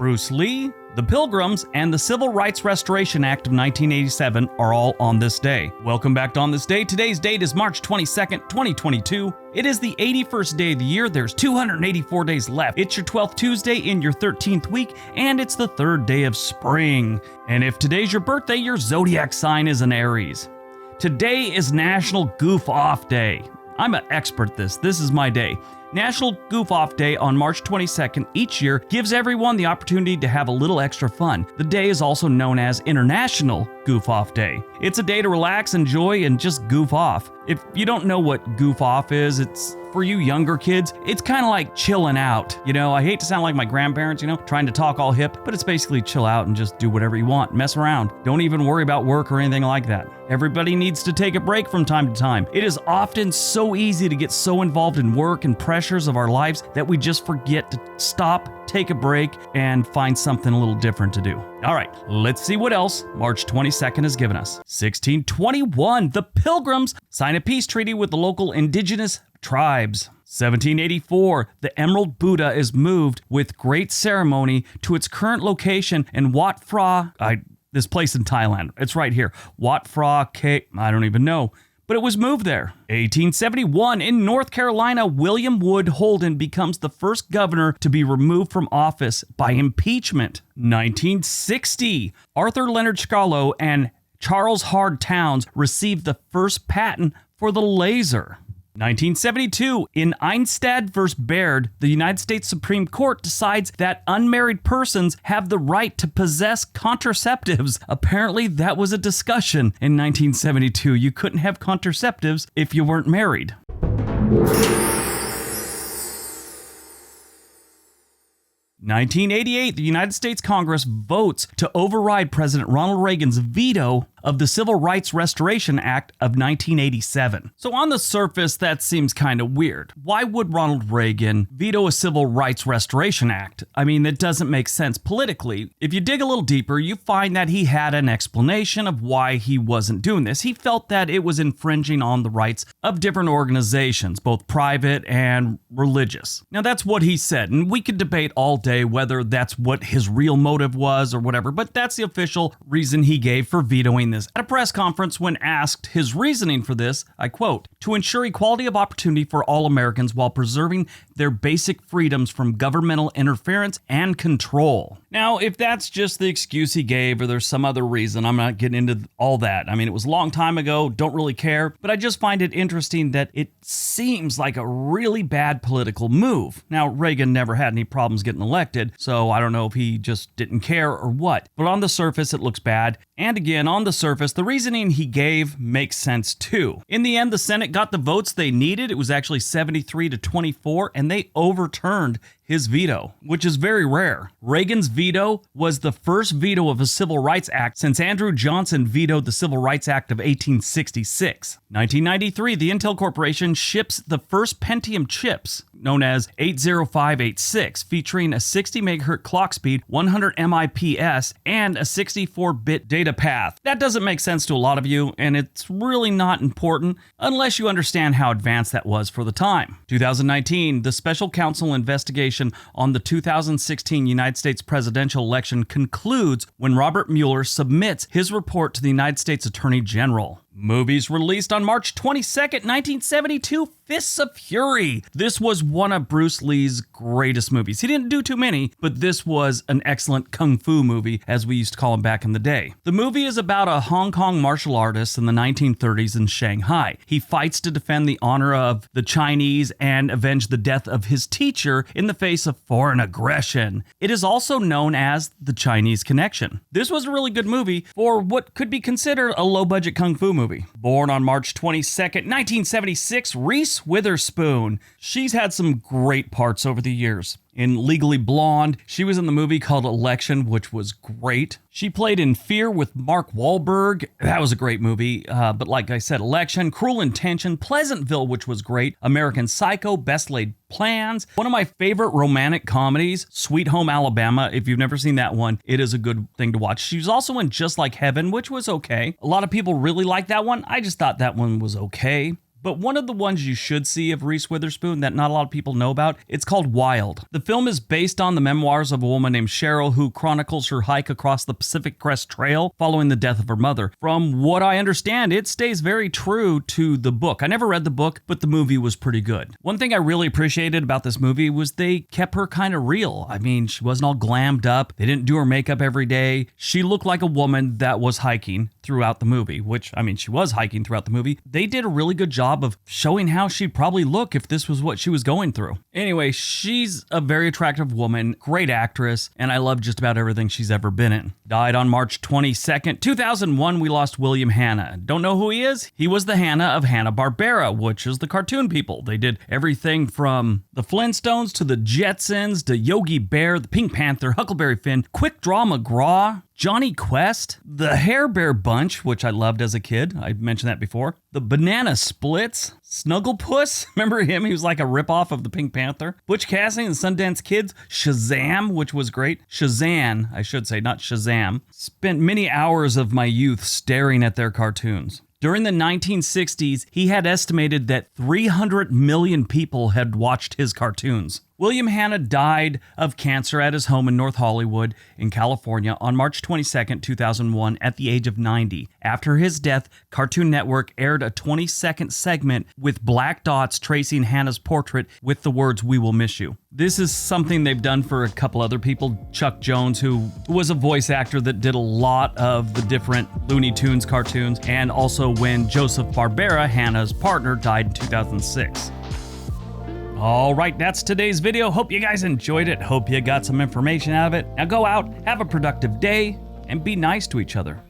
Bruce Lee, the Pilgrims, and the Civil Rights Restoration Act of 1987 are all on this day. Welcome back to On This Day. Today's date is March 22nd, 2022. It is the 81st day of the year. There's 284 days left. It's your 12th Tuesday in your 13th week, and it's the third day of spring. And if today's your birthday, your zodiac sign is an Aries. Today is National Goof Off Day. I'm an expert at this. This is my day. National Goof Off Day on March 22nd each year gives everyone the opportunity to have a little extra fun. The day is also known as International Goof Off Day. It's a day to relax, enjoy, and just goof off. If you don't know what goof off is, it's for you younger kids, it's kind of like chilling out. I hate to sound like my grandparents, trying to talk all hip, but it's basically chill out and just do whatever you want, mess around. Don't even worry about work or anything like that. Everybody needs to take a break from time to time. It is often so easy to get so involved in work and pressures of our lives that we just forget to stop, take a break, and find something a little different to do. All right, let's see what else March 22nd has given us. 1621, the Pilgrims sign a peace treaty with the local indigenous tribes. 1784, the Emerald Buddha is moved with great ceremony to its current location in Wat Phra, this place in Thailand. It's right here. Wat Phra K, I don't even know. But it was moved there. 1871, in North Carolina, William Wood Holden becomes the first governor to be removed from office by impeachment. 1960, Arthur Leonard Schawlow and Charles Hard Towns received the first patent for the laser. 1972, in Einstad v. Baird, the United States Supreme Court decides that unmarried persons have the right to possess contraceptives. Apparently, that was a discussion in 1972. You couldn't have contraceptives if you weren't married. 1988, the United States Congress votes to override President Ronald Reagan's veto of the Civil Rights Restoration Act of 1987. So on the surface, that seems kind of weird. Why would Ronald Reagan veto a Civil Rights Restoration Act? I mean, that doesn't make sense politically. If you dig a little deeper, you find that he had an explanation of why he wasn't doing this. He felt that it was infringing on the rights of different organizations, both private and religious. Now, that's what he said, and we could debate all day whether that's what his real motive was or whatever, but that's the official reason he gave for vetoing this. At a press conference, when asked his reasoning for this, I quote, "To ensure equality of opportunity for all Americans while preserving their basic freedoms from governmental interference and control." Now, if that's just the excuse he gave or there's some other reason, I'm not getting into all that. I mean, it was a long time ago, don't really care, but I just find it interesting that it seems like a really bad political move. Now, Reagan never had any problems getting elected, so I don't know if he just didn't care or what, but on the surface, it looks bad. And again, on the surface, the reasoning he gave makes sense too. In the end, the Senate got the votes they needed. It was actually 73 to 24, and they overturned his veto, which is very rare. Reagan's veto was the first veto of a Civil Rights Act since Andrew Johnson vetoed the Civil Rights Act of 1866. 1993, the Intel Corporation ships the first Pentium chips, known as 80586, featuring a 60 megahertz clock speed, 100 MIPS, and a 64-bit data path. That doesn't make sense to a lot of you, and it's really not important unless you understand how advanced that was for the time. 2019, the Special Counsel investigation on the 2016 United States presidential election concludes when Robert Mueller submits his report to the United States Attorney General. Movies released on March 22nd, 1972, Fists of Fury. This was one of Bruce Lee's greatest movies. He didn't do too many, but this was an excellent kung fu movie, as we used to call him back in the day. The movie is about a Hong Kong martial artist in the 1930s in Shanghai. He fights to defend the honor of the Chinese and avenge the death of his teacher in the face of foreign aggression. It is also known as The Chinese Connection. This was a really good movie for what could be considered a low-budget kung fu movie. Born on March 22nd, 1976, Reese Witherspoon. She's had some great parts over the years. In Legally Blonde, she was in the movie called Election, which was great. She played in Fear with Mark Wahlberg. That was a great movie. But like I said, Election, Cruel Intention, Pleasantville, which was great, American Psycho, Best Laid Plans. One of my favorite romantic comedies, Sweet Home Alabama. If you've never seen that one, it is a good thing to watch. She was also in Just Like Heaven, which was okay. A lot of people really liked that one. I just thought that one was okay. But one of the ones you should see of Reese Witherspoon that not a lot of people know about, it's called Wild. The film is based on the memoirs of a woman named Cheryl who chronicles her hike across the Pacific Crest Trail following the death of her mother. From what I understand, it stays very true to the book. I never read the book, but the movie was pretty good. One thing I really appreciated about this movie was they kept her kind of real. I mean, she wasn't all glammed up. They didn't do her makeup every day. She looked like a woman that was hiking throughout the movie, which, I mean, she was hiking throughout the movie. They did a really good job of showing how she'd probably look if this was what she was going through. Anyway, she's a very attractive woman, great actress, and I love just about everything she's ever been in. Died on March 22nd, 2001, we lost William Hanna. Don't know who he is? He was the Hanna of Hanna-Barbera, which is the cartoon people. They did everything from the Flintstones to the Jetsons to Yogi Bear, the Pink Panther, Huckleberry Finn, Quick Draw McGraw, Johnny Quest, the Hair Bear Bunch, which I loved as a kid. I mentioned that before. The Banana Splits, Snugglepuss, remember him? He was like a ripoff of the Pink Panther. Butch Cassidy and the Sundance Kids, Shazam, which was great. Shazam, I should say, not Shazam. Spent many hours of my youth staring at their cartoons. During the 1960s, he had estimated that 300 million people had watched his cartoons. William Hanna died of cancer at his home in North Hollywood in California on March 22, 2001 at the age of 90. After his death, Cartoon Network aired a 20-second segment with black dots tracing Hanna's portrait with the words, "We will miss you." This is something they've done for a couple other people. Chuck Jones, who was a voice actor that did a lot of the different Looney Tunes cartoons, and also when Joseph Barbera, Hanna's partner, died in 2006. All right, that's today's video. Hope you guys enjoyed it. Hope you got some information out of it. Now go out, have a productive day, and be nice to each other.